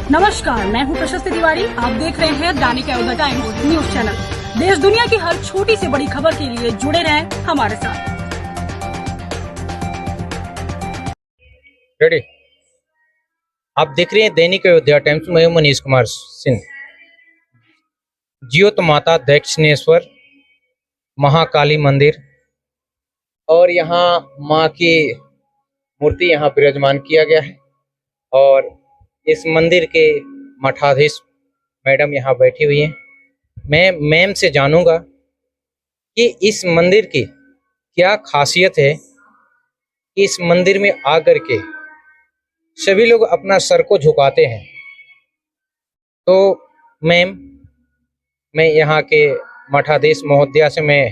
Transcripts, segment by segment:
नमस्कार, मैं हूं प्रशस्ति तिवारी। आप देख रहे हैं दैनिक अयोध्या टाइम्स न्यूज चैनल। देश दुनिया की हर छोटी से बड़ी खबर के लिए जुड़े रहें हमारे साथ। रेडी। आप देख रहे हैं दैनिक अयोध्या टाइम्स। मैं मनीष कुमार सिंह। ज्योत माता दक्षिणेश्वर महाकाली मंदिर और यहाँ माँ की मूर्ति यहाँ विराजमान किया गया है और इस मंदिर के मठाधीश मैडम यहाँ बैठी हुई हैं। मैं मैम से जानूंगा कि इस मंदिर की क्या खासियत है कि इस मंदिर में आकर के सभी लोग अपना सर को झुकाते हैं। तो मैम, मैं यहाँ के मठाधीश महोदया से मैं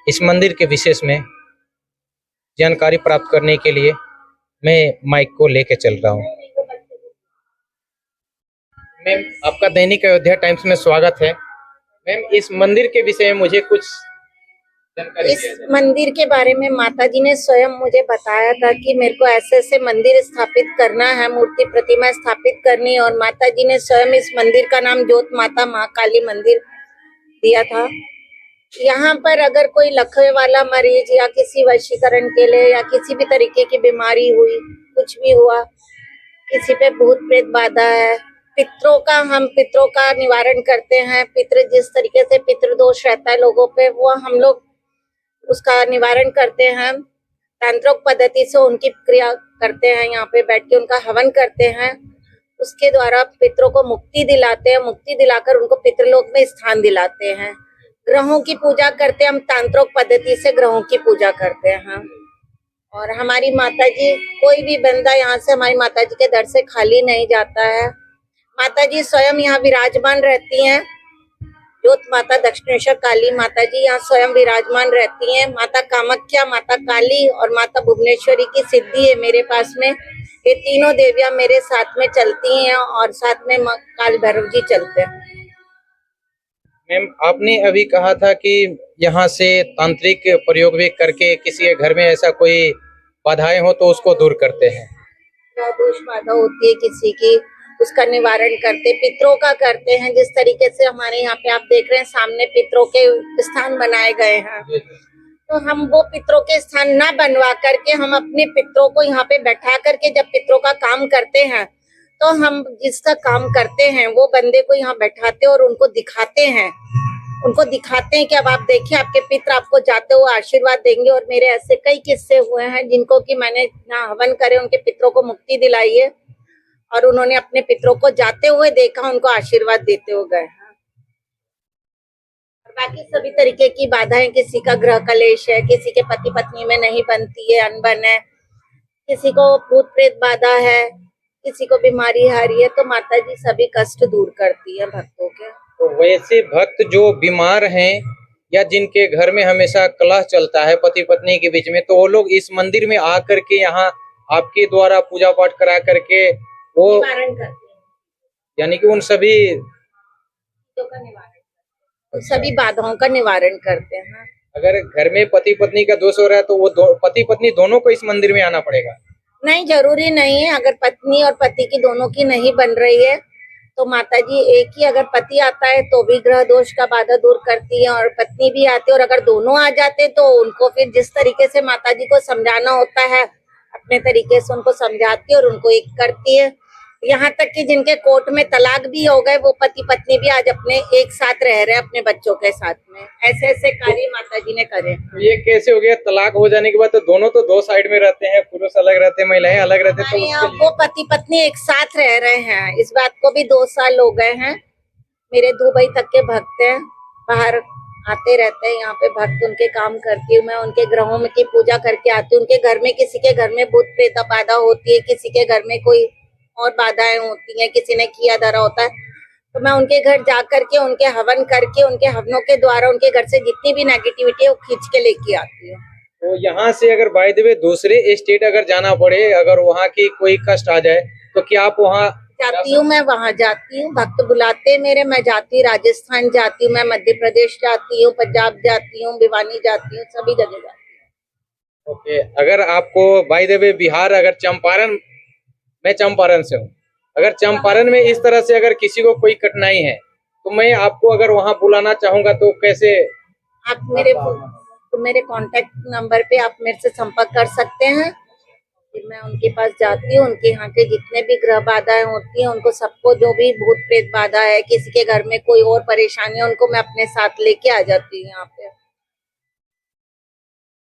इस मंदिर के विशेष में जानकारी प्राप्त करने के लिए मैं माइक को लेके चल रहा हूँ। मैम, आपका दैनिक अयोध्या टाइम्स में स्वागत है। मैम, इस मंदिर के विषय में मुझे कुछ जानकारी इस मंदिर के बारे में माताजी ने स्वयं मुझे बताया था कि मेरे को ऐसे ऐसे मंदिर स्थापित करना है, मूर्ति प्रतिमा स्थापित करनी है, और माताजी ने स्वयं इस मंदिर का नाम ज्योत माता महाकाली मंदिर दिया था। यहाँ पर अगर कोई लकवे वाला मरीज या किसी वशीकरण के लिए या किसी भी तरीके की बीमारी हुई, कुछ भी हुआ, किसी पे भूत प्रेत बाधा है, हम पितरों का निवारण करते हैं। पितृ जिस तरीके से पितृदोष रहता है लोगों पे, वो हम लोग उसका निवारण करते हैं। तांत्रिक पद्धति से उनकी क्रिया करते हैं, यहाँ पे बैठ के उनका हवन करते हैं। उसके द्वारा पितरों को मुक्ति दिलाते हैं, मुक्ति दिलाकर उनको पितृलोक में स्थान दिलाते हैं। ग्रहों की पूजा करते हैं, हम तांत्रिक पद्धति से ग्रहों की पूजा करते हैं। और हमारी माताजी, कोई भी बंदा यहाँ से हमारी माताजी के दर से खाली नहीं जाता है। माताजी स्वयं यहाँ विराजमान रहती हैं। ज्योत माता दक्षिणेश्वर काली माता जी यहाँ स्वयं विराजमान रहती हैं। माता कामाख्या, माता काली और माता भुवनेश्वरी की सिद्धि है मेरे पास में। ये तीनों देवियां मेरे साथ में चलती हैं और साथ में काल भैरव जी चलते हैं। मैम, आपने अभी कहा था कि यहाँ से तांत्रिक प्रयोग भी करके किसी के घर में ऐसा कोई बाधाएं हो तो उसको दूर करते हैं। दोष बाधा होती है किसी की, उसका निवारण करते, पितरों का करते हैं। जिस तरीके से हमारे यहाँ पे आप देख रहे हैं सामने पितरों के स्थान बनाए गए हैं, तो हम वो पितरों के स्थान ना बनवा करके हम अपने पितरों को यहाँ पे बैठा करके जब पितरों का काम करते हैं, तो हम जिसका काम करते हैं वो बंदे को यहाँ बैठाते और उनको दिखाते हैं कि अब आप देखिए आपके पितर आपको जाते हुए आशीर्वाद देंगे। और मेरे ऐसे कई किस्से हुए हैं जिनको कि मैंने यहाँ हवन करे, उनके पितरों को मुक्ति दिलाई है और उन्होंने अपने पितरों को जाते हुए देखा, उनको आशीर्वाद देते हुए गए। और बाकी सभी तरीके की बाधाएं, किसी का ग्रह कलेश है, किसी के पति पत्नी में नहीं बनती है, अनबन है, किसी को भूत प्रेत बाधा है, किसी को बीमारी आ रही है, तो माता जी सभी कष्ट दूर करती है भक्तों के। तो वैसे भक्त जो बीमार हैं या जिनके घर में हमेशा कलह चलता है पति पत्नी के बीच में, तो वो लोग इस मंदिर में आकर के यहाँ आपके द्वारा पूजा पाठ करा करके वो निवारण करते हैं, यानी कि उन सभी का निवारण, सभी बाधाओं का निवारण करते हैं। अगर घर में पति पत्नी का दोष हो रहा है तो वो पति पत्नी दोनों को इस मंदिर में आना पड़ेगा? नहीं, जरूरी नहीं है। अगर पत्नी और पति की दोनों की नहीं बन रही है तो माताजी एक ही, अगर पति आता है तो भी ग्रह दोष का बाधा दूर करती है और पत्नी भी आती है, और अगर दोनों आ जाते तो उनको फिर जिस तरीके से माताजी को समझाना होता है अपने तरीके से उनको समझाती है और उनको एक करती है। यहाँ तक कि जिनके कोर्ट में तलाक भी हो गए, वो पति पत्नी भी आज अपने एक साथ रह रहे हैं अपने बच्चों के साथ में। ऐसे ऐसे कार्य माताजी ने करे। ये कैसे हो गया? तलाक हो जाने के बाद तो दोनों तो दो साइड में रहते हैं, पुरुष अलग रहते हैं, महिलाएं अलग रहते हैं, तो वो पति पत्नी एक साथ रह रहे हैं। इस बात को भी 2 साल हो गए हैं। मेरे दुबई तक के भक्त हैं, बाहर आते रहते हैं यहाँ पे भक्त, उनके काम करती हूँ मैं, उनके ग्रहों में की पूजा करके आती हूँ। उनके घर में, किसी के घर में भूत प्रेत बाधा होती है, किसी के घर में कोई और बाधाएं होती हैं, किसी ने किया धरा होता है, तो मैं उनके घर जा करके उनके हवन करके, उनके हवनों के द्वारा उनके घर से जितनी भी नेगेटिविटी है वो खींच के लेके आती है। तो यहाँ से अगर बाय द वे दूसरे स्टेट अगर जाना पड़े, अगर वहाँ की कोई कष्ट आ जाए तो क्या आप वहाँ जाती हूँ? मैं वहाँ जाती हूँ, भक्त बुलाते मेरे, मैं जाती हूँ। राजस्थान जाती हूँ, मैं मध्य प्रदेश जाती हूँ, पंजाब जाती हूँ, भिवानी जाती हूँ, सभी जगह जाती हूँ। ओके, अगर आपको बाय द वे बिहार, अगर चंपारण, मैं चंपारण से हूँ, अगर चंपारण में इस तरह से अगर किसी को कोई कठिनाई है तो मैं आपको अगर वहां बुलाना चाहूंगा तो कैसे? आप मेरे कांटेक्ट नंबर पे आप मेरे से संपर्क कर सकते हैं। फिर मैं उनके पास जाती हूँ, उनके यहाँ के जितने भी ग्रह बाधाएं होती हैं उनको सबको, जो भी भूत प्रेत बाधा है, किसी के घर में कोई और परेशानी है, उनको मैं अपने साथ लेके आ जाती हूँ यहाँ पे।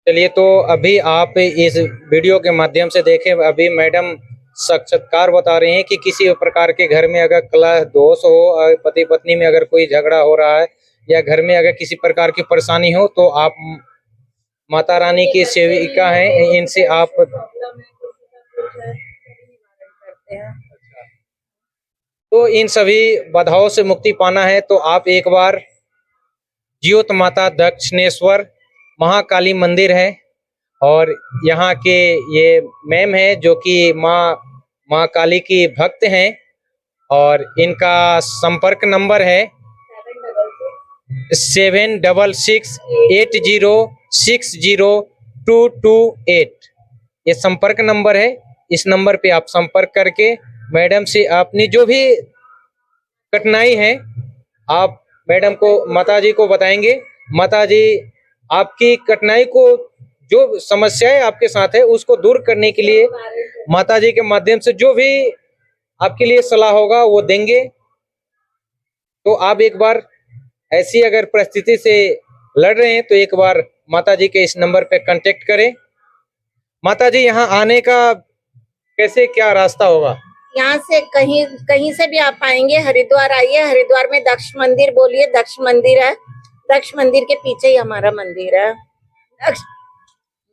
चलिए, तो अभी आप इस वीडियो के माध्यम से देखें, अभी मैडम साक्षात्कार बता रहे हैं कि किसी प्रकार के घर में अगर कलह दोष हो, पति पत्नी में अगर कोई झगड़ा हो रहा है या घर में अगर किसी प्रकार की परेशानी हो तो आप माता रानी की सेविका हैं, इनसे आप तो इन सभी बाधाओं से मुक्ति पाना है तो आप एक बार ज्योत माता दक्षिणेश्वर महाकाली मंदिर है और यहाँ के ये मैम है जो कि माँ काली की भक्त हैं और इनका संपर्क नंबर है 7668060228। ये संपर्क नंबर है। इस नंबर पे आप संपर्क करके मैडम से अपनी जो भी कठिनाई है आप मैडम को, माता जी को बताएंगे। माता जी आपकी कठिनाई को, जो समस्याएं आपके साथ है उसको दूर करने के लिए माता जी के माध्यम से जो भी आपके लिए सलाह होगा वो देंगे। तो आप एक बार ऐसी अगर परिस्थिति से लड़ रहे हैं तो एक बार माता जी के इस नंबर पे कांटेक्ट करें। माता जी, यहाँ आने का कैसे क्या रास्ता होगा? यहाँ से कहीं कहीं से भी आप आएंगे, हरिद्वार आइए, हरिद्वार में दक्ष मंदिर बोलिए, दक्ष मंदिर है, दक्ष मंदिर के पीछे ही हमारा मंदिर है।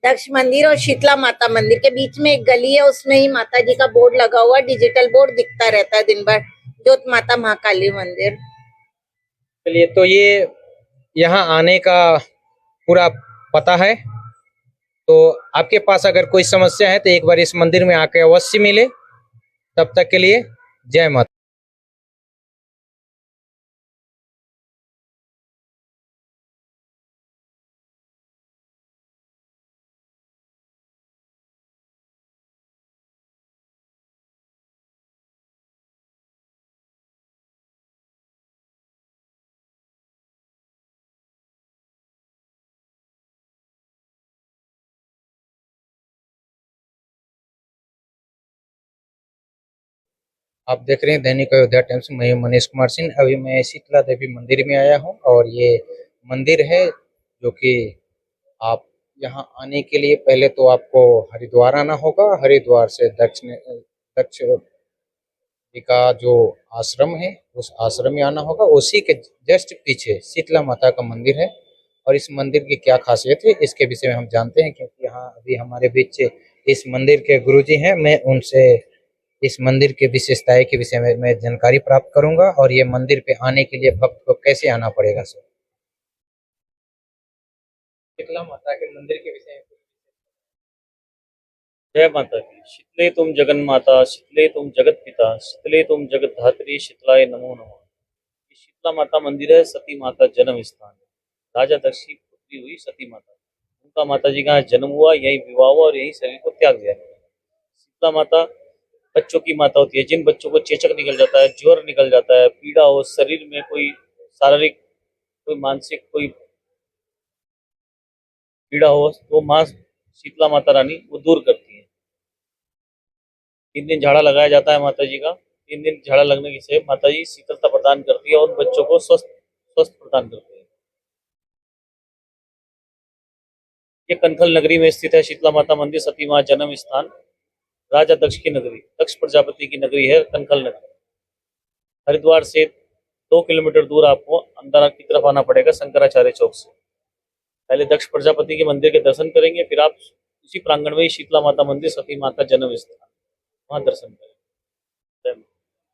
दक्ष मंदिर और शीतला माता मंदिर के बीच में एक गली है, उसमें ही माता जी का बोर्ड लगा हुआ, डिजिटल बोर्ड दिखता रहता है दिन भर, ज्योत माता महाकाली मंदिर। चलिए, तो ये यहाँ आने का पूरा पता है। तो आपके पास अगर कोई समस्या है तो एक बार इस मंदिर में आके अवश्य मिले। तब तक के लिए जय माता। आप देख रहे हैं दैनिक अयोध्या टाइम्स। मैं मनीष कुमार सिंह। अभी मैं शीतला देवी मंदिर में आया हूं और ये मंदिर है जो कि आप यहाँ आने के लिए पहले तो आपको हरिद्वार आना होगा। हरिद्वार से दक्ष जी का जो आश्रम है उस आश्रम में आना होगा। उसी के जस्ट पीछे शीतला माता का मंदिर है और इस मंदिर की क्या खासियत है इसके विषय में हम जानते हैं, क्योंकि यहाँ अभी हमारे बीच इस मंदिर के गुरुजी हैं। मैं उनसे इस मंदिर के विशेषताएं के विषय में मैं जानकारी प्राप्त करूंगा और ये मंदिर पे आने के लिए भक्त को कैसे आना पड़ेगा सर। शीतला माता के मंदिर के विषय में। जय माता की। शीतले तुम जगन माता, शीतले तुम जगत पिता, शीतले तुम जगत धात्री, शीतलाय नमो नमः। ये शीतला माता मंदिर है, सती माता जन्म स्थान है। राजा दक्ष की पुत्री हुई सती माता, उनका माता जी का यहाँ जन्म हुआ, यही विवाह हुआ और यही शरीर को त्याग दिया। शीतला माता बच्चों की माता होती है। जिन बच्चों को चेचक निकल जाता है, ज्वर निकल जाता है, पीड़ा हो, शरीर में कोई शारीरिक, कोई मानसिक, कोई पीड़ा हो, तो माँ शीतला माता रानी वो दूर करती है। 3 दिन झाड़ा लगाया जाता है माता जी का। 3 दिन झाड़ा लगने से माता जी शीतलता प्रदान करती है और बच्चों को स्वस्थ प्रदान करती है। ये कनखल नगरी में स्थित है शीतला माता मंदिर, सती माँ जन्म स्थान, राजा दक्ष की नगरी, दक्ष प्रजापति की नगरी है कनखल नगरी। हरिद्वार से 2 किलोमीटर दूर आपको अंदर की तरफ आना पड़ेगा, शंकराचार्य चौक से। पहले दक्ष प्रजापति के मंदिर के दर्शन करेंगे, फिर आप उसी प्रांगण में ही शीतला माता मंदिर, सती माँ का जन्म स्थान, वहाँ दर्शन करें।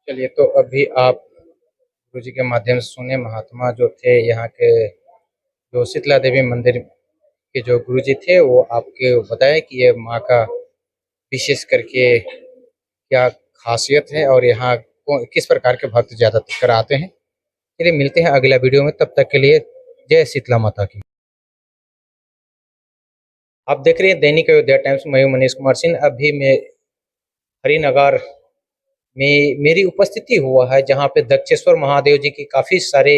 चलिए, तो अभी आप गुरु जी के माध्यम से सुने महात्मा जो थे यहाँ के, जो शीतला देवी मंदिर के जो गुरु जी थे, वो आपके बताए कि ये माँ का विशेष करके क्या खासियत है और यहाँ किस प्रकार के भक्त ज्यादातर आते हैं। चलिए, मिलते हैं अगला वीडियो में। तब तक के लिए जय शीतला माता की। आप देख रहे हैं दैनिक अयोध्या टाइम्स। मैं मनीष कुमार सिंह। अभी मैं हरिनगर में मेरी उपस्थिति हुआ है, जहाँ पे दक्षेश्वर महादेव जी की काफ़ी सारे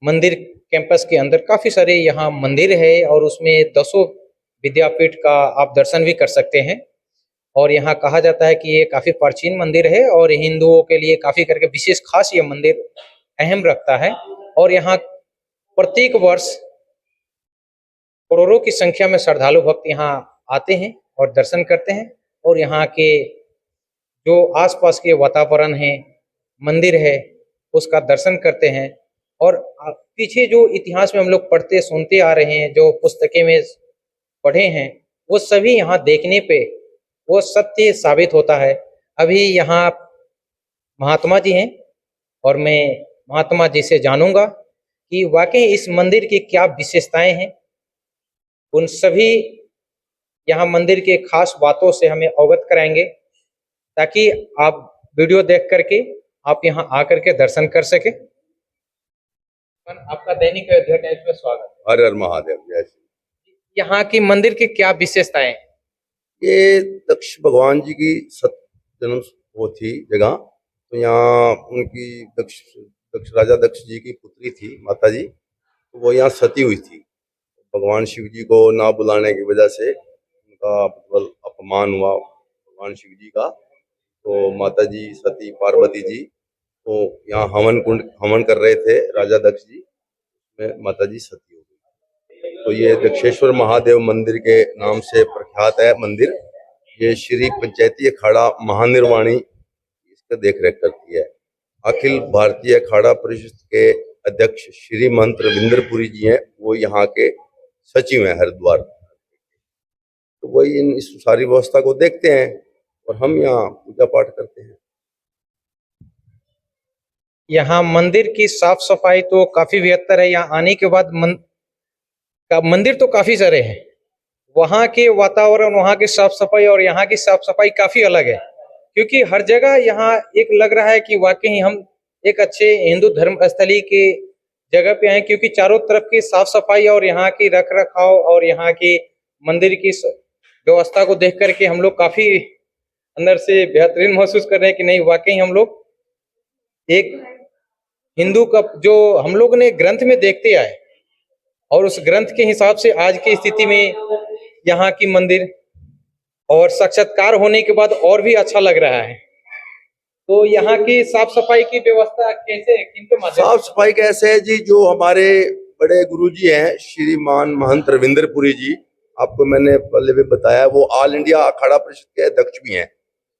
मंदिर, कैंपस के अंदर काफ़ी सारे यहाँ मंदिर है और उसमें दसों विद्यापीठ का आप दर्शन भी कर सकते हैं। और यहाँ कहा जाता है कि ये काफ़ी प्राचीन मंदिर है और हिंदुओं के लिए काफ़ी करके विशेष खास ये मंदिर अहम रखता है। और यहाँ प्रत्येक वर्ष करोड़ों की संख्या में श्रद्धालु भक्त यहाँ आते हैं और दर्शन करते हैं और यहाँ के जो आसपास के वातावरण है, मंदिर है, उसका दर्शन करते हैं। और पीछे जो इतिहास में हम लोग पढ़ते सुनते आ रहे हैं, जो पुस्तकें में पढ़े हैं, वो सभी यहाँ देखने पे वो सत्य साबित होता है। अभी यहाँ महात्मा जी हैं और मैं महात्मा जी से जानूंगा कि वाकई इस मंदिर की क्या विशेषताएं हैं। उन सभी यहाँ मंदिर के खास बातों से हमें अवगत कराएंगे, ताकि आप वीडियो देख करके आप यहाँ आकर के दर्शन कर सके। आपका दैनिक अयोध्या टाइम्स में स्वागत है। हर हर महादेव, जय श्री। यहाँ की मंदिर की क्या विशेषताएं हैं? ये दक्ष भगवान जी की सत जन्म वो थी जगह, तो यहाँ उनकी दक्ष दक्ष राजा दक्ष जी की पुत्री थी माता जी, तो वो यहाँ सती हुई थी। भगवान शिव जी को ना बुलाने की वजह से उनका मतलब अपमान हुआ भगवान शिव जी का, तो माता जी सती पार्वती जी तो यहाँ हवन कर रहे थे राजा दक्ष जी, में माता जी सती हो गई। तो ये दक्षेश्वर महादेव मंदिर के नाम से प्रख्यात है मंदिर। ये श्री पंचायती अखाड़ा महानिर्वाणी इसका देख रेख करती है। अखिल भारतीय अखाड़ा परिषद के अध्यक्ष श्री महंत रविंद्रपुरी जी हैं, वो यहाँ के सचिव हैं हरिद्वार। तो वही इन इस सारी व्यवस्था को देखते हैं और हम यहाँ पूजा पाठ करते हैं। यहाँ मंदिर की साफ सफाई तो काफी बेहतर है। यहाँ आने के बाद मंदिर तो काफी सारे हैं, वहाँ के वातावरण, वहाँ की साफ सफाई और यहाँ की साफ सफाई काफी अलग है। क्योंकि हर जगह यहाँ एक लग रहा है कि वाकई हम एक अच्छे हिंदू धर्म स्थली के जगह पे आए, क्योंकि चारों तरफ की साफ सफाई और यहाँ की रख रखाव और यहाँ की मंदिर की व्यवस्था को देख करके हम लोग काफी अंदर से बेहतरीन महसूस कर रहे हैं कि नहीं, वाकई हम लोग एक हिंदू का जो हम लोग ने ग्रंथ में देखते आए और उस ग्रंथ के हिसाब से आज की स्थिति में यहाँ की मंदिर और साक्षात्कार होने के बाद और भी अच्छा लग रहा है। तो यहाँ की साफ सफाई की व्यवस्था कैसे, किनके माध्यम? साफ सफाई कैसे है जी, जो हमारे बड़े गुरुजी हैं श्रीमान महंत रविंद्रपुरी जी, आपको मैंने पहले भी बताया, वो ऑल इंडिया अखाड़ा परिषद के अध्यक्ष भी हैं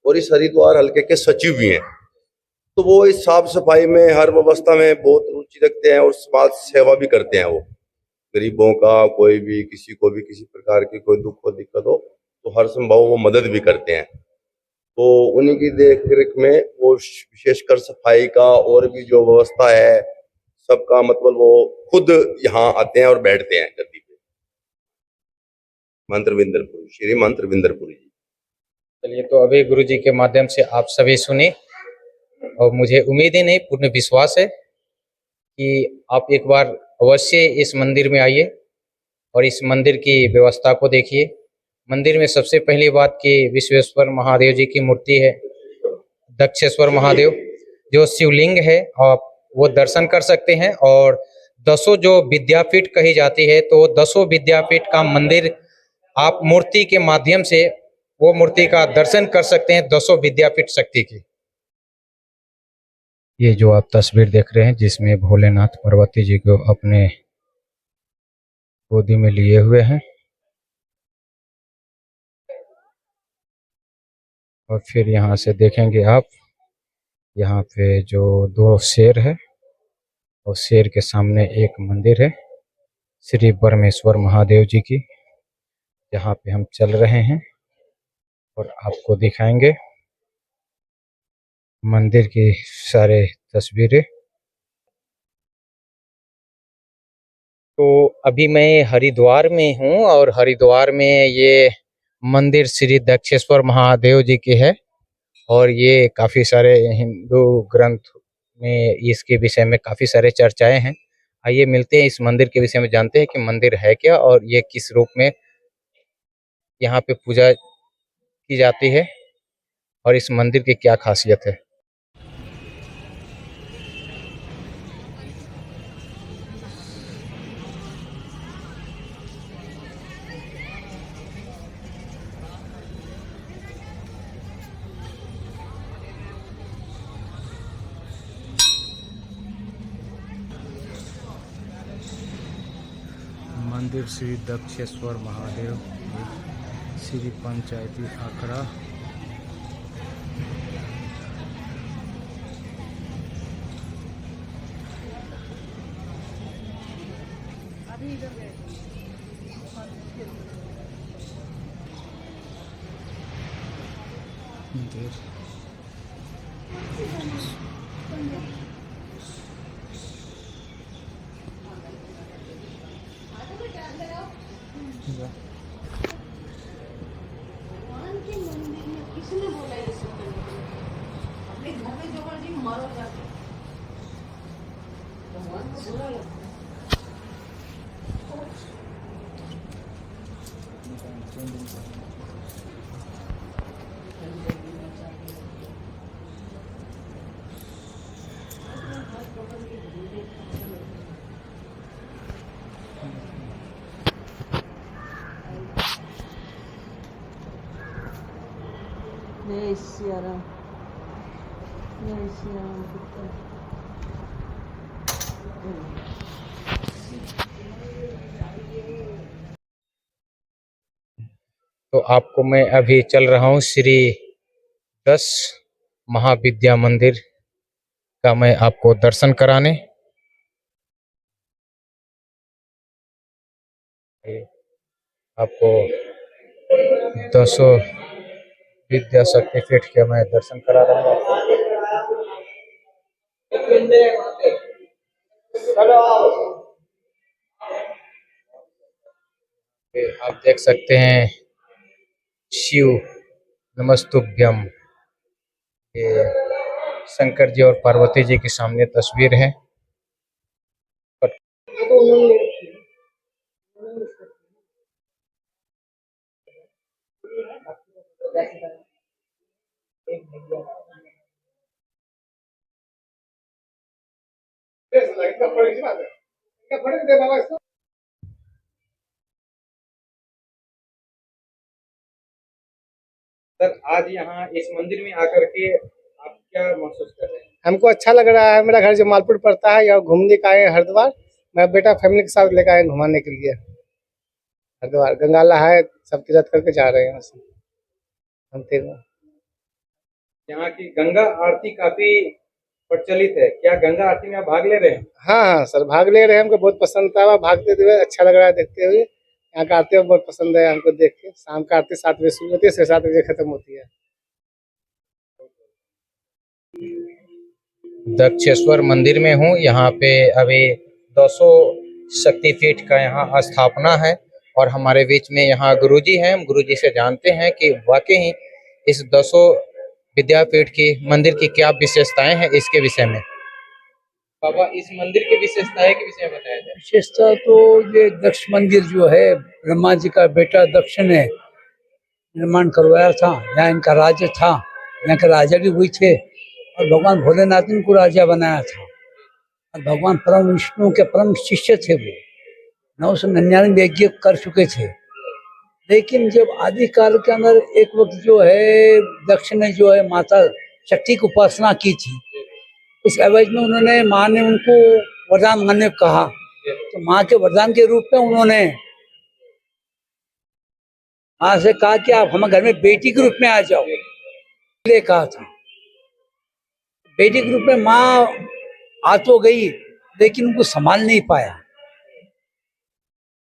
और इस हरिद्वार हल्के के सचिव भी हैं। तो वो इस साफ सफाई में हर व्यवस्था में बहुत रुचि रखते हैं और समाज सेवा भी करते हैं। वो गरीबों का कोई भी किसी को भी किसी प्रकार की कोई दुख हो दिक्कत हो तो हर संभव वो मदद भी करते हैं। तो उन्हीं की देख रेख में वो विशेषकर सफाई का और भी जो व्यवस्था है सबका मतलब वो खुद यहाँ आते हैं और बैठते हैं गद्दी पे। मंत्र विंदरपुरी, श्री मंत्र विंदरपुरी जी। चलिए, तो अभी गुरु जी के माध्यम से आप सभी सुने और मुझे उम्मीद ही नहीं, पूर्ण विश्वास है कि आप एक बार अवश्य इस मंदिर में आइए और इस मंदिर की व्यवस्था को देखिए। मंदिर में सबसे पहली बात कि विश्वेश्वर महादेव जी की मूर्ति है, दक्षेश्वर महादेव जो शिवलिंग है, आप वो दर्शन कर सकते हैं। और दसों जो विद्यापीठ कही जाती है, तो दसों विद्यापीठ का मंदिर आप मूर्ति के माध्यम से वो मूर्ति का दर्शन कर सकते हैं, दसों विद्यापीठ शक्ति की। ये जो आप तस्वीर देख रहे हैं, जिसमें भोलेनाथ पार्वती जी को अपने गोदी में लिए हुए हैं और फिर यहाँ से देखेंगे आप, यहाँ पे जो दो शेर है और शेर के सामने एक मंदिर है श्री परमेश्वर महादेव जी की, जहाँ पे हम चल रहे हैं और आपको दिखाएंगे मंदिर की सारे तस्वीरें। तो अभी मैं हरिद्वार में हूँ और हरिद्वार में ये मंदिर श्री दक्षेश्वर महादेव जी की है और ये काफ़ी सारे हिंदू ग्रंथ में इसके विषय में काफ़ी सारे चर्चाएं हैं। आइए मिलते हैं, इस मंदिर के विषय में जानते हैं कि मंदिर है क्या और ये किस रूप में यहाँ पे पूजा की जाती है और इस मंदिर की क्या खासियत है। मंदिर श्री दक्षेश्वर महादेव, श्री पंचायती आखड़ा। जय सिया राम, जय सिया राम पुत्र। तो आपको मैं अभी चल रहा हूँ श्री 10 महाविद्या मंदिर का मैं आपको दर्शन कराने। आपको 10 विद्या शक्तिपीठ के मैं दर्शन करा रहा हूँ आपको। आप देख सकते हैं शिव नमस्तुभ्यम, ये शंकर जी और पार्वती जी के सामने तस्वीर है। सर, आज यहाँ इस मंदिर में आकर के आप क्या महसूस कर रहे हैं? हमको अच्छा लग रहा है। मेरा घर जमालपुर पड़ता है, यहाँ घूमने का आए हैं हरिद्वार। मैं बेटा फैमिली के साथ लेकर आए घुमाने के लिए हरिद्वार। गंगाला है, सब तीर्थ करके जा रहे हैं हम तीनों। यहाँ की गंगा आरती काफी प्रचलित है, क्या गंगा आरती में आप भाग ले रहे हैं? हाँ हाँ सर, भाग ले रहे हैं। हमको बहुत पसंद था, भागते हुए अच्छा लग रहा है देखते हुए। यहाँ का आरती बहुत पसंद है हमको देख के। शाम का आरती 7 बजे शुरू होती है, 7 बजे खत्म होती है। दक्षेश्वर मंदिर में हूँ। यहाँ पे अभी 200 शक्तिपीठ का यहाँ स्थापना है और हमारे बीच में यहाँ गुरुजी हैं। हम गुरुजी से जानते हैं कि वाकई ही इस 200 विद्यापीठ की मंदिर की क्या विशेषताएं हैं इसके विषय में। बाबा, इस मंदिर की विशेषताएं के विषय में बताया जाए। विशेषता तो ये दक्ष मंदिर जो है, ब्रह्मा जी का बेटा दक्ष ने निर्माण करवाया था। यहाँ इनका राज्य था, यहाँ के राजा भी हुए थे और भगवान भोलेनाथ ने इनको राजा बनाया था। और भगवान परम विष्णु के परम शिष्य थे। वो 999 यज्ञ कर चुके थे। लेकिन जब आदि काल के अंदर एक वक्त जो है दक्ष ने जो है माता शक्ति की उपासना की थी, इस एवज में उन्होंने माँ ने उनको वरदान मांगने को कहा। तो माँ के वरदान के रूप में उन्होंने माँ से कहा कि आप हमारे घर में बेटी के रूप में आ जाओ, ले कहा था। बेटी के रूप में माँ आ तो गई, लेकिन उनको संभाल नहीं पाया।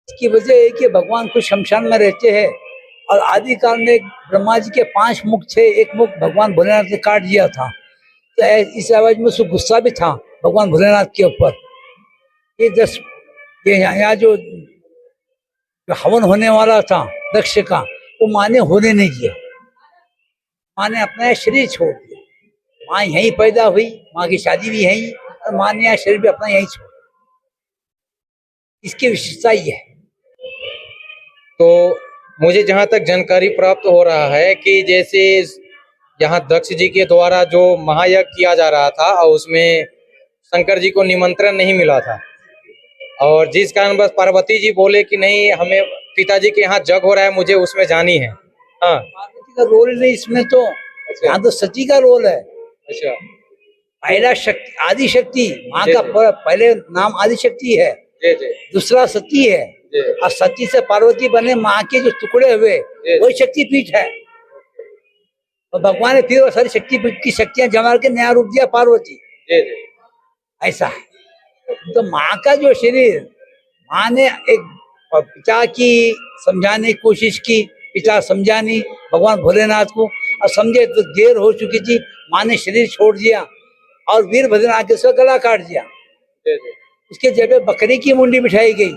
इसकी वजह है कि भगवान खुद शमशान में रहते हैं और आदि काल में ब्रह्मा जी के 5 मुख थे, एक मुख भगवान भोलेनाथ ने काट दिया था। तो इस आवाज में उसको गुस्सा भी था भगवान भोलेनाथ के ऊपर। ये यहाँ जो हवन होने वाला था दक्ष का, वो माँ ने होने नहीं दिया। माँ ने अपना शरीर छोड़ दिया। माँ यहीं पैदा हुई, माँ की शादी भी यहीं और माँ ने शरीर भी अपना यहीं छोड़ा। इसकी विशेषता ये है। तो मुझे जहाँ तक जानकारी प्राप्त हो रहा है कि जैसे यहाँ दक्ष जी के द्वारा जो महायज्ञ किया जा रहा था और उसमें शंकर जी को निमंत्रण नहीं मिला था, और जिस कारण बस पार्वती जी बोले कि नहीं, हमें पिताजी के यहाँ जग हो रहा है, मुझे उसमें जानी है। हाँ, पार्वती का रोल नहीं इसमें तो, यहाँ तो सती का रोल है। अच्छा, पहला शक्ति आदि शक्ति, माँ जी, का जी। पहले नाम आदि शक्ति है, जी जी दूसरा सती है, जी और सती से पार्वती बने माँ के जो टुकड़े हुए जी। वही शक्तिपीठ है। और भगवान ने फिर वो सारी शक्तिपीठ की शक्तियां जमा के नया रूप दिया पार्वती, जी जी ऐसा है। तो माँ का जो शरीर, माँ ने एक पिता की समझाने की कोशिश की, पिता समझा नहीं भगवान भोलेनाथ को, और समझे तो देर हो चुकी थी, माँ ने शरीर छोड़ दिया और वीरभद्र आके उसका गला काट दिया। जी जी। उसके जगह बकरी की मुंडी बिठाई गई,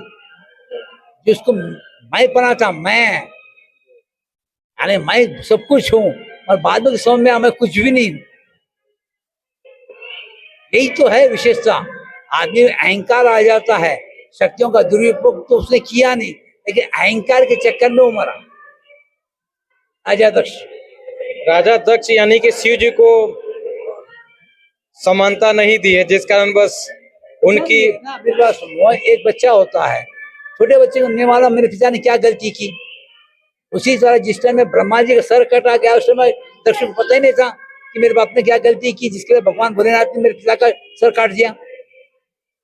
जिसको मैं बना था, मैं यानी मैं सब कुछ हूँ, और बाद में समझ में आया मैं कुछ भी नहीं हूँ। यही तो है विशेषता। आदमी में अहंकार आ जाता है, शक्तियों का दुरुपयोग तो उसने किया नहीं, लेकिन अहंकार के चक्कर में वो मरा। राजा दक्ष, राजा दक्ष यानी कि शिव जी को समानता नहीं दी है, जिस कारण बस उनकी ना मेरी बात सुनो, एक बच्चा होता है, छोटे बच्चे को नहीं मालूम मेरे पिता ने क्या गलती की। उसी तरह जिस टाइम में ब्रह्मा जी का सर कटा गया, उस समय दक्ष को पता ही नहीं था कि मेरे बाप ने क्या गलती की, जिसके लिए भगवान भोलेनाथ ने मेरे पिता का सर काट दिया।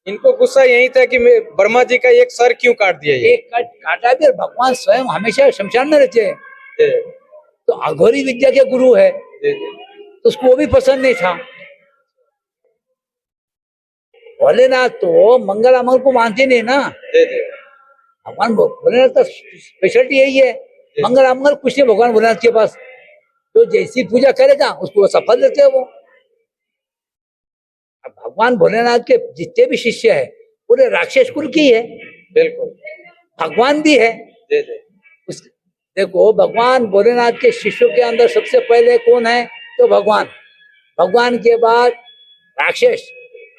इनको गुस्सा यही था कि ब्रह्मा जी का एक सर क्यों काट दिया ये। एक काटा भी, और भगवान स्वयं हमेशा शमशान में रहते हैं, जी तो अघोरी विद्या के गुरु है, जी जी तो उसको वो भी पसंद नहीं था। भोलेनाथ तो मंगल अमंगल को मानते नहीं ना, जी जी भगवान भोलेनाथ का स्पेशलिटी यही है, मंगल अमंगल कुछ नहीं भगवान भोलेनाथ के पास, तो जैसी पूजा करेगा उसको सफल देते हैं वो। अब भगवान भोलेनाथ के जितने भी शिष्य है पूरे राक्षस कुल की है, बिल्कुल। भगवान भी है। जी जी उस देखो, भगवान भोलेनाथ के शिष्यों के अंदर सबसे पहले कौन है, तो भगवान, भगवान के बाद राक्षस,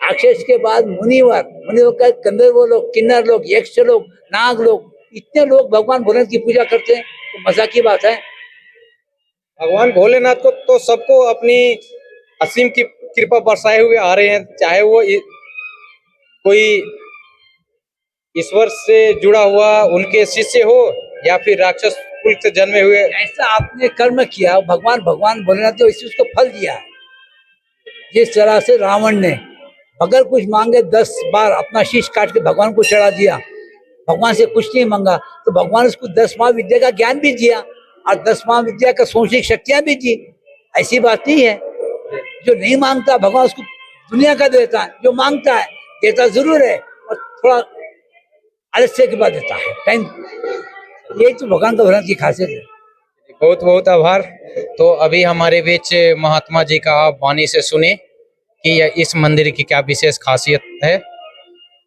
राक्षस के बाद मुनिवर, मुनिवर का गंधर्व लोग, किन्नर लोग, यक्ष लोग, नाग लोग, इतने लोग भगवान भोलेनाथ की पूजा करते हैं, तो मजा की बात है। भगवान भोलेनाथ को तो सबको अपनी असीम की कृपा बरसाए हुए आ रहे हैं, चाहे वो कोई ईश्वर से जुड़ा हुआ उनके शिष्य हो या फिर राक्षस कुल से जन्मे हुए। ऐसा आपने कर्म किया, भगवान भोलेनाथ ने इसी उसको फल दिया है। जिस तरह से रावण ने अगर कुछ मांगे 10 बार अपना शीश काट के भगवान को चढ़ा दिया, भगवान से कुछ नहीं मांगा, तो भगवान उसको 10 महाविद्या का ज्ञान भी दिया और 10 महाविद्या का सोचने की शक्तियां भी दी। ऐसी बात नहीं है, जो नहीं मांगता भगवान उसको दुनिया का देता है, जो मांगता है देता जरूर है, और थोड़ा आलस्य के बाद देता है टाइम। यही तो भगवान का भोलेनाथ की खासियत है। बहुत बहुत आभार। तो अभी हमारे बीच महात्मा जी का आप वाणी से सुने कि इस मंदिर की क्या विशेष खासियत है।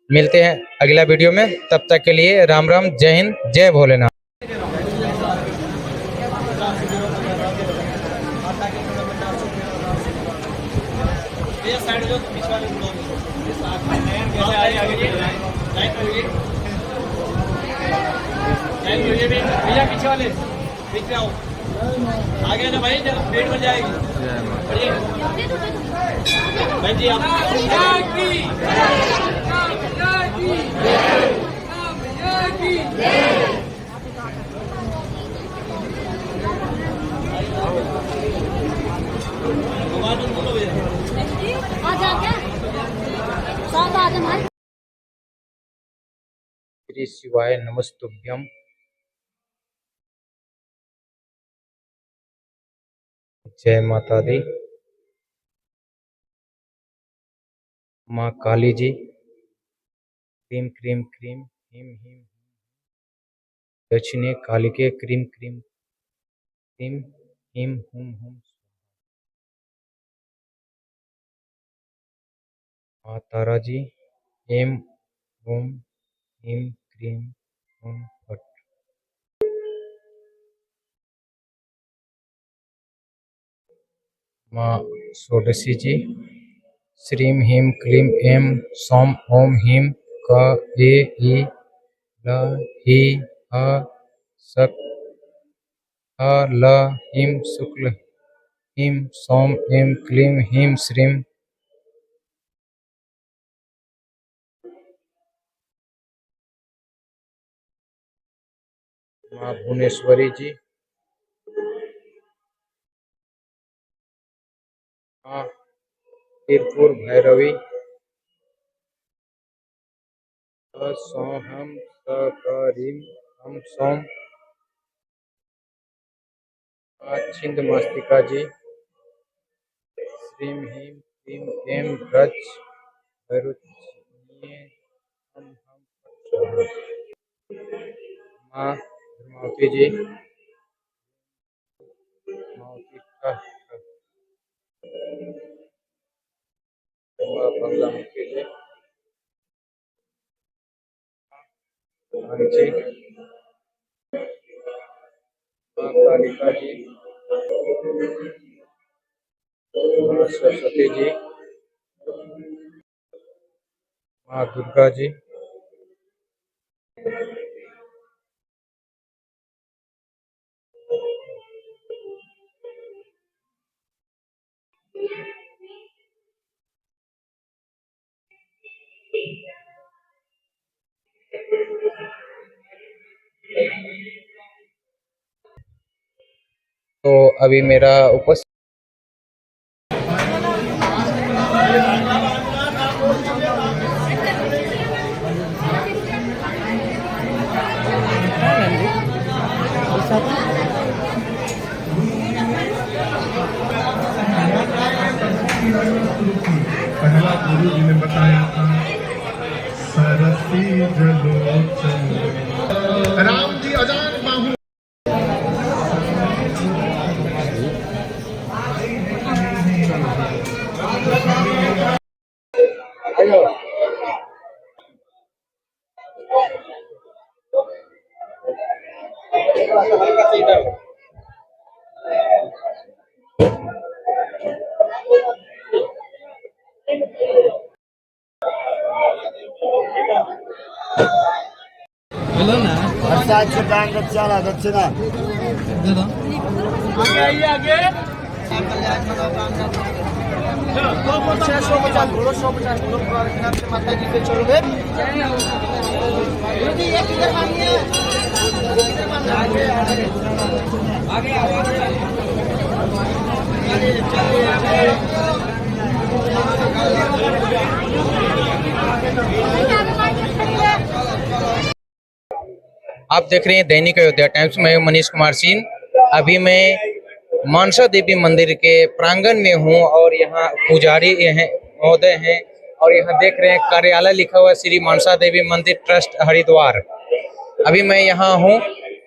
मिलते हैं अगला वीडियो में, तब तक के लिए राम राम, जय हिंद, जय भोलेनाथ। भैया पीछे वाले पीछे आओ, आगे ना भाई, जब पेट भर जाएगी। भाई जी श्री शिवाय नमस्तुभ्यम। जय माता दी। माँ काली जी, क्रीम क्रीम क्रीम हिम हिम, दक्षिणे कालिके क्रीम क्रीम क्रीम हिम हुम हुम। माँ तारा जी, एम ओम हिम क्रीम हुम फट। माँ षोडशी जी, श्रीम ह्रीम क्लीम एम सोम ओम ह्रीम क ए ई ल ही ह सक ह ल हिम शुक्ल ह्रीं सौं ऐं क्लीं ह्रीं श्रीं माँ भुवनेश्वरी जी, माँ त्रिपुर भैरवी, सौहं सकारीं हम सौं, माँ छिन्नमस्तिका जी, श्रीं ह्रीं क्लीं ऐं ब्रज भैरुच्चिन्ये हम प्रचोदयात्। माँ धर्मावती जी, मावती ठः ठः। माँ बंगलामुखी जी, जी, माँ कालिका जी, माँ सरस्वती जी, माँ दुर्गा जी, तो अभी मेरा उपस्थित पहला गुरु जी ने बताया था सरसी जलोचन राम जी अजान बाहु दक्षिणा माता जी पे चढ़ोगे आप देख रहे हैं दैनिक अयोध्या टाइम्स। मैं हूं मनीष कुमार सिंह। अभी मैं मानसा देवी मंदिर के प्रांगण में हूं और यहाँ पुजारी हैं महोदय हैं और यहाँ देख रहे हैं कार्यालय लिखा हुआ है श्री मानसा देवी मंदिर ट्रस्ट हरिद्वार। अभी मैं यहाँ हूँ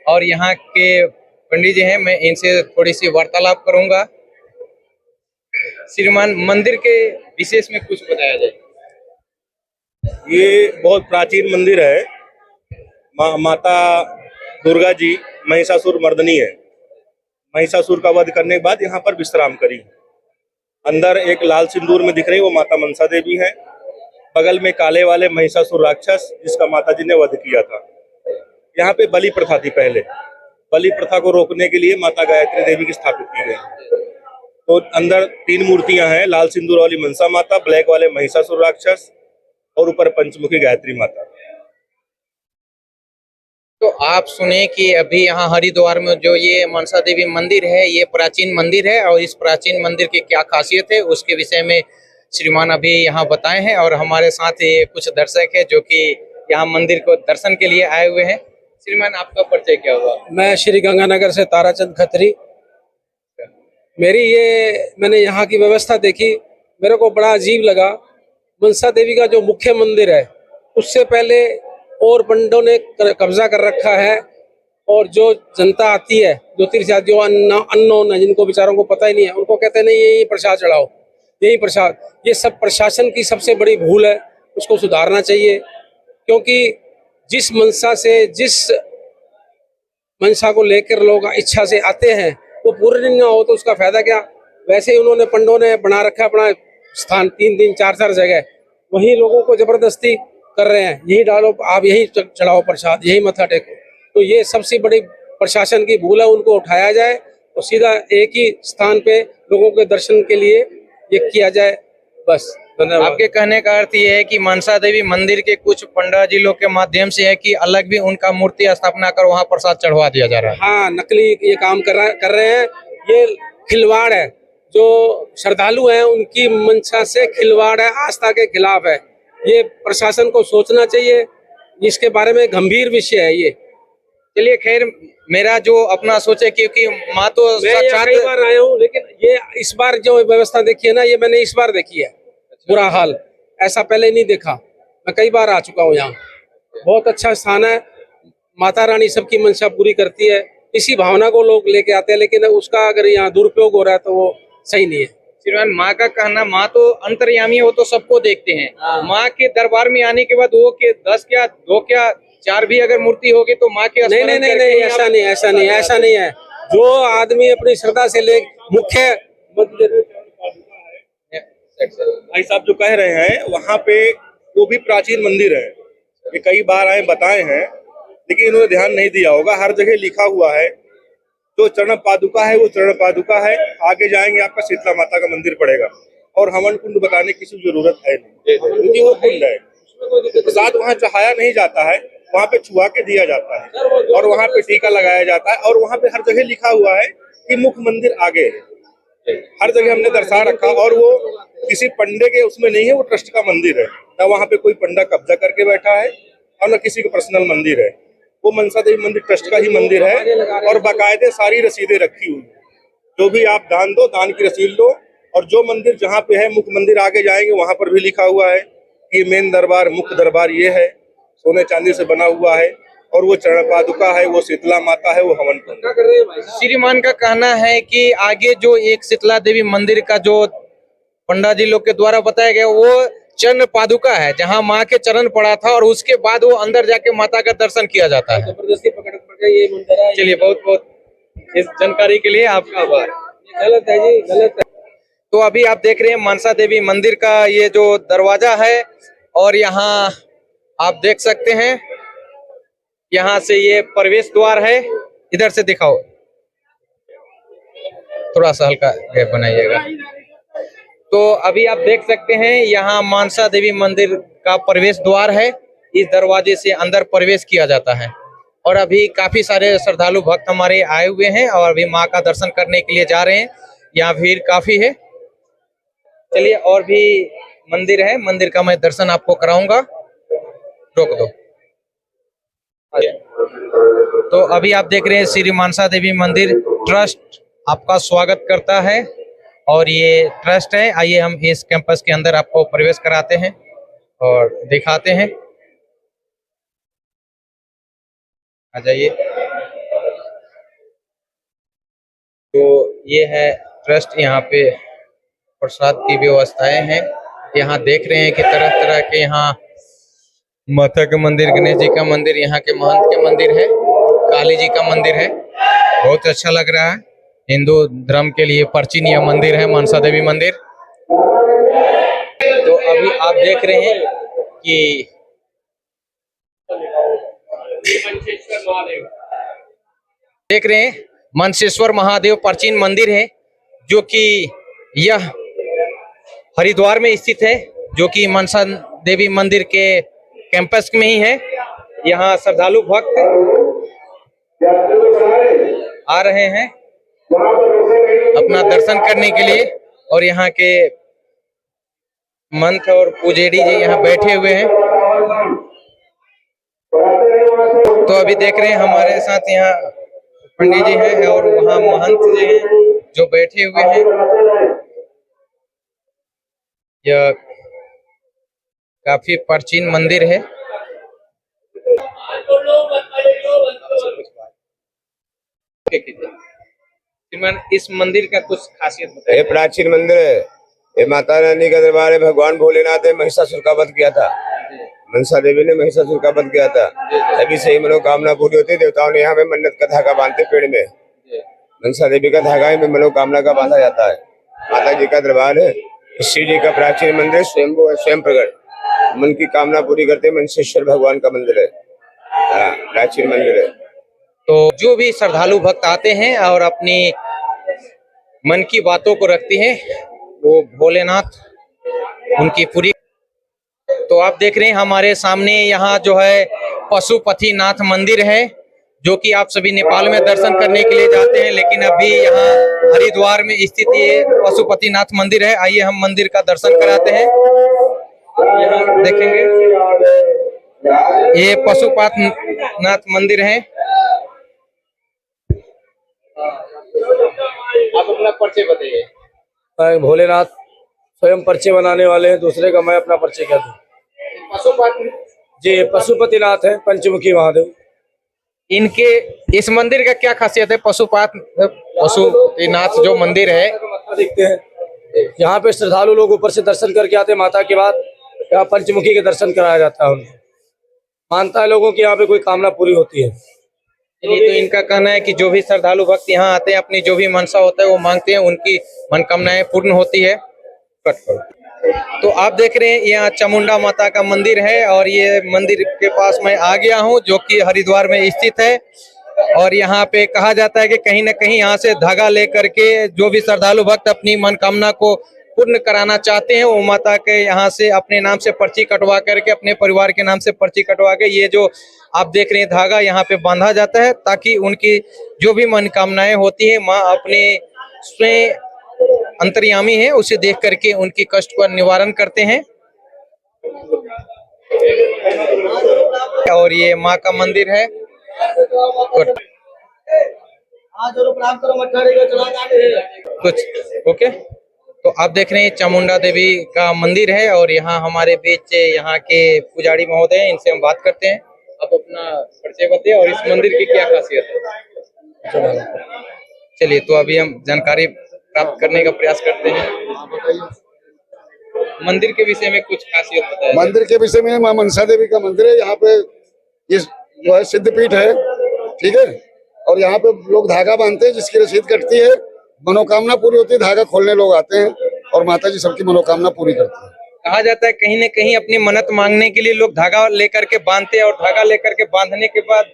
और यहाँ के पंडित जी हैं, मैं इनसे थोड़ी सी वार्तालाप करूंगा। श्रीमान, मंदिर के विशेष में कुछ बताया जाए। ये बहुत प्राचीन मंदिर है। माता दुर्गा जी महिषासुर मर्दनी है। महिषासुर का वध करने के बाद यहाँ पर विश्राम करी। अंदर एक लाल सिंदूर में दिख रही वो माता मनसा देवी है। बगल में काले वाले महिषासुर राक्षस जिसका माता जी ने वध किया था। यहाँ पे बलि प्रथा थी पहले। बलि प्रथा को रोकने के लिए माता गायत्री देवी की स्थापित की गई। तो अंदर 3 मूर्तियां हैं, लाल सिंदूर वाली मनसा माता, ब्लैक वाले महिषासुर राक्षस और ऊपर पंचमुखी गायत्री माता। तो आप सुने कि अभी यहाँ हरिद्वार में जो ये मनसा देवी मंदिर है, ये प्राचीन मंदिर है और इस प्राचीन मंदिर की क्या खासियत है उसके विषय में श्रीमान अभी यहाँ बताए हैं। और हमारे साथ ये कुछ दर्शक है जो कि यहाँ मंदिर को दर्शन के लिए आए हुए हैं। श्रीमान, आपका परिचय क्या हुआ? मैं श्री गंगानगर से ताराचंद खत्री। मैंने यहाँ की व्यवस्था देखी, मेरे को बड़ा अजीब लगा। मनसा देवी का जो मुख्य मंदिर है उससे पहले और पंडों ने कब्जा कर रखा है और जो जनता आती है, जो तीर्थयात्री अननोन है, जिनको बेचारों को पता ही नहीं है, उनको कहते नहीं यही प्रसाद चढ़ाओ, यही प्रसाद। ये सब प्रशासन की सबसे बड़ी भूल है, उसको सुधारना चाहिए। क्योंकि जिस मंशा को लेकर लोग इच्छा से आते हैं वो पूरे दिन ना हो तो उसका फायदा क्या। वैसे ही उन्होंने पंडों ने बना रखा अपना स्थान 3 4 जगह, वहीं लोगों को जबरदस्ती कर रहे हैं, यही डालो आप, यही चढ़ाओ प्रसाद, यही मत्था टेको। तो ये सबसे बड़ी प्रशासन की भूल है, उनको उठाया जाए और सीधा एक ही स्थान पे लोगों के दर्शन के लिए ये किया जाए, बस। धन्यवाद। आपके कहने का अर्थ ये है कि मनसा देवी मंदिर के कुछ पंडित जी लोग के माध्यम से है कि अलग भी उनका मूर्ति स्थापना कर वहाँ प्रसाद चढ़वा दिया जा रहा है। हाँ, नकली ये काम कर रहे हैं। ये खिलवाड़ है, जो श्रद्धालु हैं उनकी मंशा से खिलवाड़ है, आस्था के खिलाफ है। ये प्रशासन को सोचना चाहिए, इसके बारे में गंभीर विषय है ये। चलिए खैर, मेरा जो अपना सोचे, क्योंकि माँ तो मैं यहाँ कई बार आया हूँ, लेकिन ये इस बार जो व्यवस्था देखी है ना, ये मैंने इस बार देखी है। बुरा हाल ऐसा पहले नहीं देखा। मैं कई बार आ चुका हूँ यहाँ। बहुत अच्छा स्थान है। माता रानी सबकी मंशा पूरी करती है। इसी भावना को लोग लेके आते हैं, लेकिन उसका अगर यहाँ दुरुपयोग हो रहा है तो वो सही नहीं है। श्रीमान, माँ का कहना, माँ तो अंतर्यामी है, वो तो सबको देखते हैं। माँ के दरबार में आने के बाद वो के 10 क्या 2 क्या 4 भी अगर मूर्ति होगी तो माँ के नहीं, ऐसा नहीं है। जो आदमी अपनी श्रद्धा से ले मुख्य भाई साहब जो कह रहे हैं, वहाँ पे वो भी प्राचीन मंदिर है। ये कई बार आए बताए हैं, लेकिन इन्होंने ध्यान नहीं दिया होगा। हर जगह लिखा हुआ है, जो चरण पादुका है वो चरण पादुका है। आगे जाएंगे आपका शीतला माता का मंदिर पड़ेगा, और हवन कुंड बताने की जरूरत है नहीं, क्योंकि वो कुंड है। प्रसाद वहाँ चढ़ाया नहीं जाता है, वहाँ पे छुआ के दिया जाता है, और वहाँ पे टीका लगाया जाता है, और वहाँ पे हर जगह लिखा हुआ है कि मुख्य मंदिर आगे है। हर जगह हमने दर्शा रखा, और वो किसी पंडे के उसमें नहीं है, वो ट्रस्ट का मंदिर है। ना वहाँ पे कोई पंडा कब्जा करके बैठा है, और न किसी का पर्सनल मंदिर है। वो मनसा देवी मंदिर ट्रस्ट का ही मंदिर है, और बाकायदे सारी रसीदें रखी हुई। जो भी आप दान दो, दान की रसीद लो। और जो मंदिर जहाँ पे है, मुख्य मंदिर आगे जाएंगे, वहां पर भी लिखा हुआ है कि मेन दरबार, मुख्य दरबार ये है, सोने चांदी से बना हुआ है, और वो चरण पादुका है, वो शीतला माता है, वो हवन कुंड। श्रीमान का कहना है कि आगे जो एक शीतला देवी मंदिर का जो पंडित जी लोग के द्वारा बताया गया, वो चरण पादुका है, जहां माँ के चरण पड़ा था, और उसके बाद वो अंदर जाके माता का दर्शन किया जाता है। जबरदस्ती पकड़ ये मंदिर है। चलिए, बहुत बहुत इस जानकारी के लिए आपका आभार। गलत है जी, गलत है। तो अभी आप देख रहे हैं मनसा देवी मंदिर का ये जो दरवाजा है, और यहाँ आप देख सकते हैं, यहाँ से ये प्रवेश द्वार है। इधर से दिखाओ, थोड़ा सा हल्का गैप बनाइएगा। तो अभी आप देख सकते हैं, यहाँ मनसा देवी मंदिर का प्रवेश द्वार है। इस दरवाजे से अंदर प्रवेश किया जाता है, और अभी काफी सारे श्रद्धालु भक्त हमारे आए हुए हैं, और अभी माँ का दर्शन करने के लिए जा रहे हैं। यहाँ भीड़ काफी है। चलिए, और भी मंदिर है, मंदिर का मैं दर्शन आपको कराऊंगा। रोक दो। तो अभी आप देख रहे हैं, श्री मनसा देवी मंदिर ट्रस्ट आपका स्वागत करता है, और ये ट्रस्ट है। आइए हम इस कैंपस के अंदर आपको प्रवेश कराते हैं और दिखाते हैं। आ जाइए। तो ये है ट्रस्ट, यहाँ पे प्रसाद की व्यवस्थाएं हैं। यहाँ देख रहे हैं कि तरह तरह के यहाँ माता का मंदिर, गणेश जी का मंदिर, यहाँ के महंत के मंदिर है, काली जी का मंदिर है। बहुत अच्छा लग रहा है। हिंदू धर्म के लिए प्राचीन यह मंदिर है, मनसा देवी मंदिर। तो अभी आप देख रहे हैं कि मनसेश्वर महादेव प्राचीन मंदिर है, जो कि यह हरिद्वार में स्थित है, जो कि मनसा देवी मंदिर के कैंपस में ही है। यहाँ श्रद्धालु भक्त आ रहे हैं अपना दर्शन करने के लिए, और यहाँ के मंत्र और पुजेरी जी यहाँ बैठे हुए हैं। तो अभी देख रहे हैं हमारे साथ यहाँ पंडित जी हैं, और वहाँ महंत जी हैं जो बैठे हुए हैं। यह काफी प्राचीन मंदिर है। इस मंदिर का कुछ खासियत बताइए। ये प्राचीन मंदिर है, ये माता रानी का दरबार है। भगवान भोलेनाथ ने महिषासुर का वध किया था, मनसा देवी ने महिषासुर का वध किया था, तभी से ही मनोकामना पूरी होती है। देवताओं ने यहाँ पे मन्नत का धागा बांधते पेड़ में, मनसा देवी का धागा में मनोकामना का बांधा जाता है। माता जी का दरबार है, शिव जी का प्राचीन मंदिर, स्वयंभू है, स्वयं प्रकट, मन की कामना पूरी करते मनसेश्वर भगवान का मंदिर है, प्राचीन मंदिर है। तो जो भी श्रद्धालु भक्त आते हैं और अपनी मन की बातों को रखती हैं, वो भोलेनाथ उनकी पूरी। तो आप देख रहे हैं हमारे सामने यहाँ जो है पशुपतिनाथ मंदिर है, जो कि आप सभी नेपाल में दर्शन करने के लिए जाते हैं, लेकिन अभी यहाँ हरिद्वार में स्थित ये पशुपतिनाथ मंदिर है। आइए हम मंदिर का दर्शन कराते हैं। यहाँ देखेंगे ये पशुपतिनाथ मंदिर है। आप अपना परिचय बताइए। मैं भोलेनाथ स्वयं पर्चे बनाने वाले हैं, दूसरे का मैं अपना परिचय क्या दूं। पशुपति जी पशुपतिनाथ है, पंचमुखी महादेव। इनके इस मंदिर का क्या खासियत है? पशुपतिनाथ जो मंदिर है, देखते हैं यहाँ पे श्रद्धालु लोग ऊपर से दर्शन करके आते हैं, माता के बाद यहाँ पंचमुखी के दर्शन कराया जाता है उनको। मानता है लोगों की यहाँ पे कोई कामना पूरी होती है। तो इनका कहना है कि जो भी श्रद्धालु भक्त यहाँ आते हैं, अपनी जो भी मनसा होता है वो मांगते हैं, उनकी मनकामनाएं पूर्ण होती है। तो आप देख रहे हैं यहाँ चामुंडा माता का मंदिर है, और ये मंदिर के पास मैं आ गया हूँ, जो कि हरिद्वार में स्थित है। और यहाँ पे कहा जाता है कि कहीं ना कहीं यहाँ से धागा लेकर के जो भी श्रद्धालु भक्त अपनी मनकामना को पूर्ण कराना चाहते हैं, वो माता के यहाँ से अपने नाम से पर्ची कटवा करके, अपने परिवार के नाम से पर्ची कटवा के, ये जो आप देख रहे हैं धागा यहाँ पे बांधा जाता है, ताकि उनकी जो भी मनकामनाएं होती है माँ अपने स्वयं अंतर्यामी है उसे देख करके उनकी कष्ट का निवारण करते हैं। और ये माँ का मंदिर है। कुछ ओके। तो आप देख रहे हैं चामुंडा देवी का मंदिर है, और यहाँ हमारे बीच यहाँ के पुजारी महोदय हैं, इनसे हम बात करते हैं। आप अपना परिचय बताइए और इस मंदिर की क्या खासियत है। चलिए, तो अभी हम जानकारी प्राप्त करने का प्रयास करते हैं। मंदिर के विषय में कुछ खासियत बताइए। मंदिर के विषय में मां मनसा देवी का मंदिर है। यहाँ पे ये जो है सिद्धपीठ है, ठीक है। और यहाँ पे लोग धागा बांधते हैं, जिसकी रसीद कटती है, मनोकामना पूरी होती है। धागा खोलने लोग आते हैं और माता जी सबकी मनोकामना पूरी करती है। कहा जाता है कहीं न कहीं अपनी मन्नत मांगने के लिए लोग धागा लेकर के बांधते हैं, और धागा लेकर के बांधने के बाद